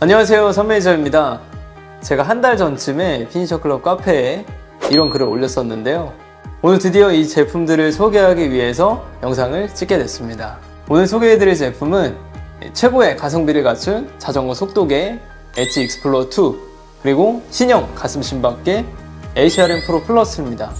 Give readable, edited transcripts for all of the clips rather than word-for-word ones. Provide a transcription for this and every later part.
안녕하세요, 선매니저입니다. 제가 한 달 전쯤에 피니셔클럽 카페에 이런 글을 올렸었는데요. 오늘 드디어 이 제품들을 소개하기 위해서 영상을 찍게 됐습니다. 오늘 소개해드릴 제품은 최고의 가성비를 갖춘 자전거 속도계 엣지 익스플로어 2 그리고 신형 가슴 심박계 HRM 프로 플러스입니다.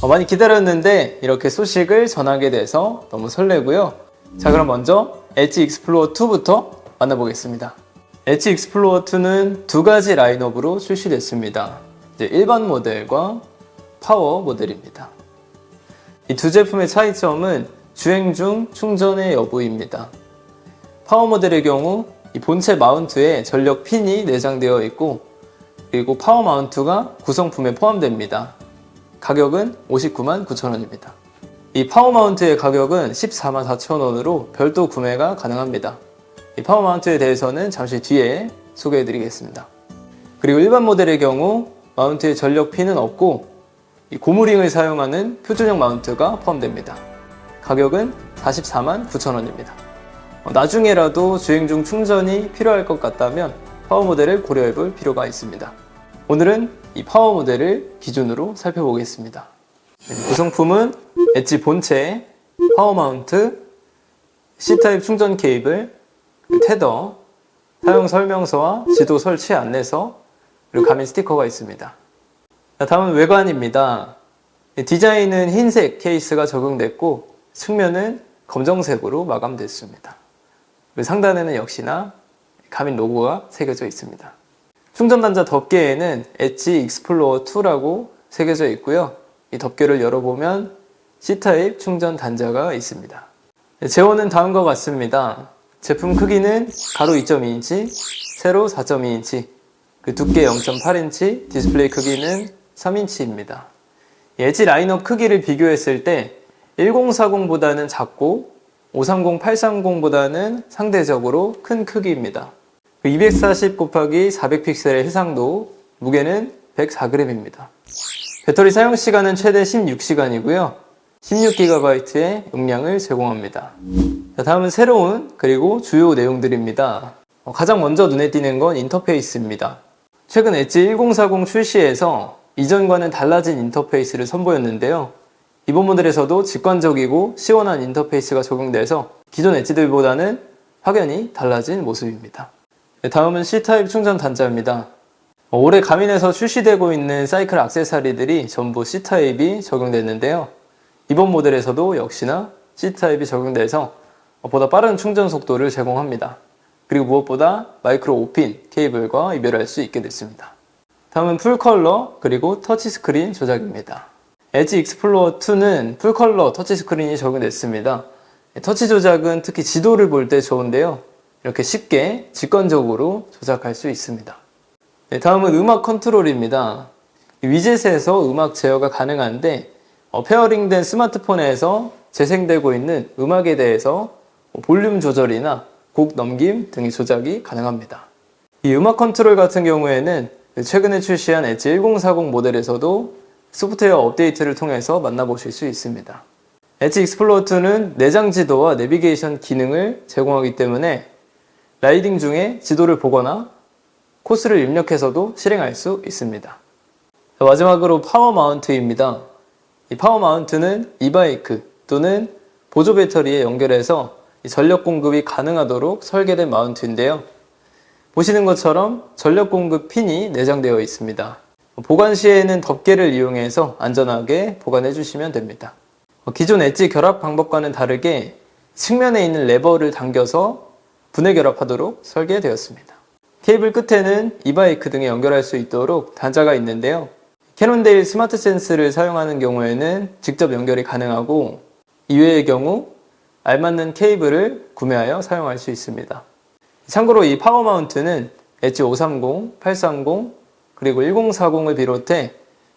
많이 기다렸는데 이렇게 소식을 전하게 돼서 너무 설레고요. 자, 그럼 먼저 엣지 익스플로어 2부터 만나보겠습니다. 엣지 익스플로어 2는 두 가지 라인업으로 출시됐습니다. 일반 모델과 파워 모델입니다. 이 두 제품의 차이점은 주행 중 충전의 여부입니다. 파워 모델의 경우 이 본체 마운트에 전력 핀이 내장되어 있고, 그리고 파워 마운트가 구성품에 포함됩니다. 가격은 59만 9천원입니다. 이 파워 마운트의 가격은 14만 4천원으로 별도 구매가 가능합니다. 이 파워 마운트에 대해서는 잠시 뒤에 소개해 드리겠습니다. 그리고 일반 모델의 경우 마운트에 전력 핀은 없고 이 고무링을 사용하는 표준형 마운트가 포함됩니다. 가격은 44만 9천원입니다. 나중에라도 주행 중 충전이 필요할 것 같다면 파워 모델을 고려해 볼 필요가 있습니다. 오늘은 이 파워 모델을 기준으로 살펴보겠습니다. 구성품은 엣지 본체, 파워 마운트, C타입 충전 케이블, 테더, 사용 설명서와 지도 설치 안내서, 그리고 가민 스티커가 있습니다. 다음은 외관입니다. 디자인은 흰색 케이스가 적용됐고 측면은 검정색으로 마감됐습니다. 그리고 상단에는 역시나 가민 로고가 새겨져 있습니다. 충전 단자 덮개에는 엣지 익스플로어 2라고 새겨져 있고요. 이 덮개를 열어보면 C타입 충전 단자가 있습니다. 제원은 다음과 같습니다. 제품 크기는 가로 2.2인치, 세로 4.2인치, 그 두께 0.8인치, 디스플레이 크기는 3인치입니다. 엣지 라인업 크기를 비교했을 때 1040보다는 작고 530, 830보다는 상대적으로 큰 크기입니다. 240 곱하기 400 픽셀의 해상도, 무게는 104g입니다. 배터리 사용 시간은 최대 16시간이고요. 16GB의 용량을 제공합니다. 다음은 새로운 그리고 주요 내용들입니다. 가장 먼저 눈에 띄는 건 인터페이스입니다. 최근 엣지 1040 출시에서 이전과는 달라진 인터페이스를 선보였는데요. 이번 모델에서도 직관적이고 시원한 인터페이스가 적용돼서 기존 엣지들보다는 확연히 달라진 모습입니다. 다음은 C타입 충전 단자입니다. 올해 가민에서 출시되고 있는 사이클 액세서리들이 전부 C타입이 적용됐는데요. 이번 모델에서도 역시나 C타입이 적용돼서 보다 빠른 충전 속도를 제공합니다. 그리고 무엇보다 마이크로 5핀 케이블과 이별할 수 있게 됐습니다. 다음은 풀컬러 그리고 터치스크린 조작입니다. 엣지 익스플로어 2는 풀컬러 터치스크린이 적용됐습니다. 터치 조작은 특히 지도를 볼 때 좋은데요. 이렇게 쉽게 직관적으로 조작할 수 있습니다. 다음은 음악 컨트롤입니다. 위젯에서 음악 제어가 가능한데 페어링된 스마트폰에서 재생되고 있는 음악에 대해서 볼륨 조절이나 곡 넘김 등의 조작이 가능합니다. 이 음악 컨트롤 같은 경우에는 최근에 출시한 엣지 1040 모델에서도 소프트웨어 업데이트를 통해서 만나보실 수 있습니다. 엣지 익스플로어 2는 내장 지도와 내비게이션 기능을 제공하기 때문에 라이딩 중에 지도를 보거나 코스를 입력해서도 실행할 수 있습니다. 마지막으로 파워 마운트입니다. 이 파워 마운트는 이바이크 또는 보조 배터리에 연결해서 전력 공급이 가능하도록 설계된 마운트인데요. 보시는 것처럼 전력 공급 핀이 내장되어 있습니다. 보관 시에는 덮개를 이용해서 안전하게 보관해 주시면 됩니다. 기존 엣지 결합 방법과는 다르게 측면에 있는 레버를 당겨서 분해 결합하도록 설계되었습니다. 케이블 끝에는 이바이크 등에 연결할 수 있도록 단자가 있는데요. 캐논데일 스마트 센스를 사용하는 경우에는 직접 연결이 가능하고 이외의 경우 알맞는 케이블을 구매하여 사용할 수 있습니다. 참고로 이 파워 마운트는 엣지 530, 830, 그리고 1040을 비롯해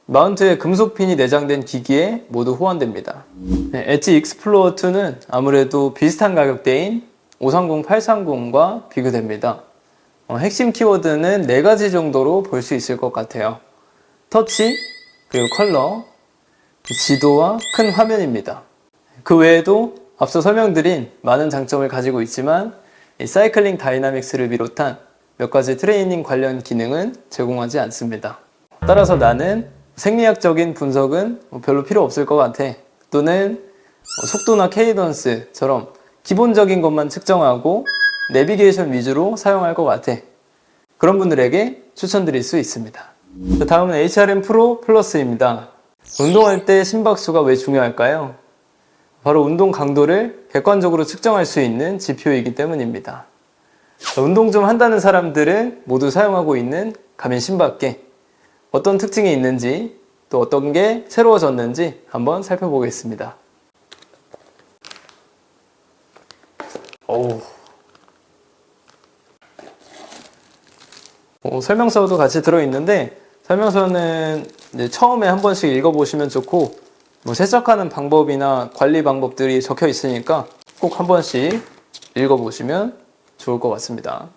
마운트에 금속 핀이 내장된 기기에 모두 호환됩니다. 엣지 익스플로어 2는 아무래도 비슷한 가격대인 530, 830과 비교됩니다. 핵심 키워드는 4가지 정도로 볼 수 있을 것 같아요. 터치, 그리고 컬러, 지도와 큰 화면입니다. 그 외에도 앞서 설명드린 많은 장점을 가지고 있지만 이 사이클링 다이나믹스를 비롯한 몇 가지 트레이닝 관련 기능은 제공하지 않습니다. 따라서 나는 생리학적인 분석은 별로 필요 없을 것 같아. 또는 속도나 케이던스처럼 기본적인 것만 측정하고 내비게이션 위주로 사용할 것 같아. 그런 분들에게 추천드릴 수 있습니다. 다음은 HRM 프로 플러스입니다. 운동할 때 심박수가 왜 중요할까요? 바로 운동 강도를 객관적으로 측정할 수 있는 지표이기 때문입니다. 운동 좀 한다는 사람들은 모두 사용하고 있는 가민 심박계, 어떤 특징이 있는지 또 어떤 게 새로워졌는지 한번 살펴보겠습니다. 설명서도 같이 들어있는데 설명서는 이제 처음에 한 번씩 읽어보시면 좋고 세척하는 방법이나 관리 방법들이 적혀 있으니까 꼭 한 번씩 읽어보시면 좋을 것 같습니다.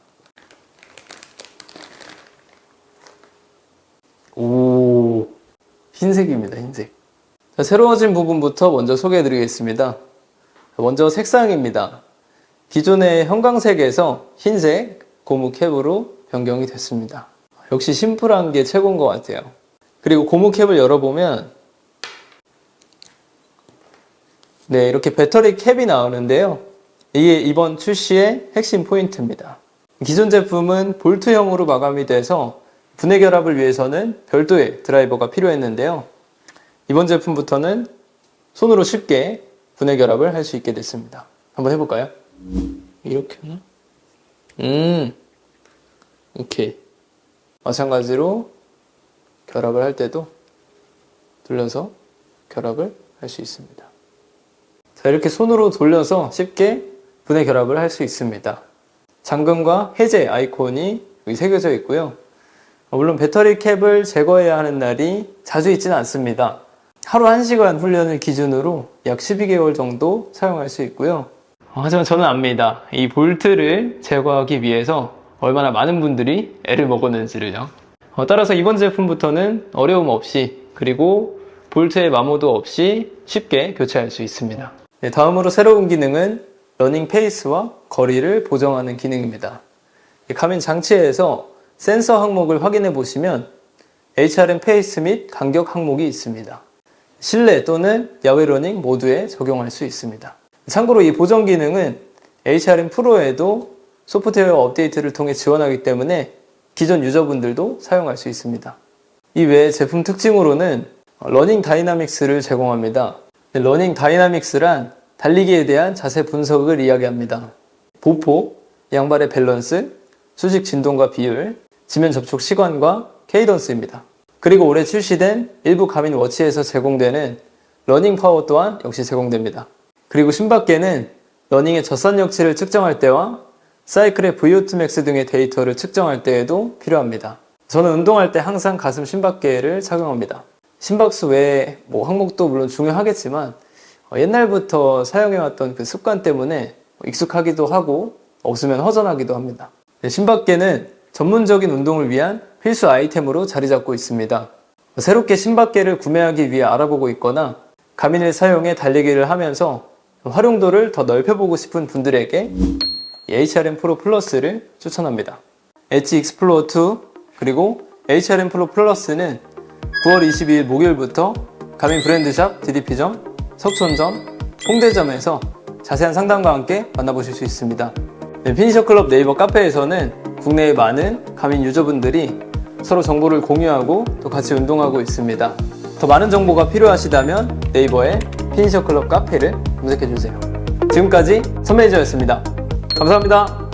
오, 흰색입니다. 흰색. 자, 새로워진 부분부터 먼저 소개해드리겠습니다. 먼저 색상입니다. 기존의 형광색에서 흰색 고무 캡으로 변경이 됐습니다. 역시 심플한 게 최고인 것 같아요. 그리고 고무 캡을 열어보면 네, 이렇게 배터리 캡이 나오는데요. 이게 이번 출시의 핵심 포인트입니다. 기존 제품은 볼트형으로 마감이 돼서 분해 결합을 위해서는 별도의 드라이버가 필요했는데요. 이번 제품부터는 손으로 쉽게 분해 결합을 할 수 있게 됐습니다. 한번 해볼까요? 이렇게 하나? 오케이. 마찬가지로 결합을 할 때도 돌려서 결합을 할 수 있습니다. 자, 이렇게 손으로 돌려서 쉽게 분해 결합을 할 수 있습니다. 잠금과 해제 아이콘이 여기 새겨져 있고요. 물론 배터리 캡을 제거해야 하는 날이 자주 있지는 않습니다. 하루 1시간 훈련을 기준으로 약 12개월 정도 사용할 수 있고요. 하지만 저는 압니다. 이 볼트를 제거하기 위해서 얼마나 많은 분들이 애를 먹었는지를요. 따라서 이번 제품부터는 어려움 없이 그리고 볼트의 마모도 없이 쉽게 교체할 수 있습니다. 네, 다음으로 새로운 기능은 러닝 페이스와 거리를 보정하는 기능입니다. 가민 장치에서 센서 항목을 확인해 보시면 HRM 페이스 및 간격 항목이 있습니다. 실내 또는 야외 러닝 모두에 적용할 수 있습니다. 참고로 이 보정 기능은 HRM 프로에도 소프트웨어 업데이트를 통해 지원하기 때문에 기존 유저분들도 사용할 수 있습니다. 이 외에 제품 특징으로는 러닝 다이나믹스를 제공합니다. 러닝 다이나믹스란 달리기에 대한 자세 분석을 이야기합니다. 보폭, 양발의 밸런스, 수직 진동과 비율, 지면 접촉 시간과 케이던스입니다. 그리고 올해 출시된 일부 가민 워치에서 제공되는 러닝 파워 또한 역시 제공됩니다. 그리고 심박계는 러닝의 젖산력치를 측정할 때와 사이클의 VO2 max 등의 데이터를 측정할 때에도 필요합니다. 저는 운동할 때 항상 가슴 심박계를 착용합니다. 심박수 외에 항목도 물론 중요하겠지만 옛날부터 사용해왔던 그 습관 때문에 익숙하기도 하고 없으면 허전하기도 합니다. 심박계는 전문적인 운동을 위한 필수 아이템으로 자리 잡고 있습니다. 새롭게 심박계를 구매하기 위해 알아보고 있거나 가민을 사용해 달리기를 하면서 활용도를 더 넓혀보고 싶은 분들에게 HRM 프로 플러스를 추천합니다. 엣지 익스플로어 2 그리고 HRM 프로 플러스는 9월 22일 목요일부터 가민 브랜드샵 DDP점, 석촌점, 홍대점에서 자세한 상담과 함께 만나보실 수 있습니다. 피니셔클럽 네이버 카페에서는 국내의 많은 가민 유저분들이 서로 정보를 공유하고 또 같이 운동하고 있습니다. 더 많은 정보가 필요하시다면 네이버에 피니셔클럽 카페를 검색해주세요. 지금까지 선매니저였습니다. 감사합니다.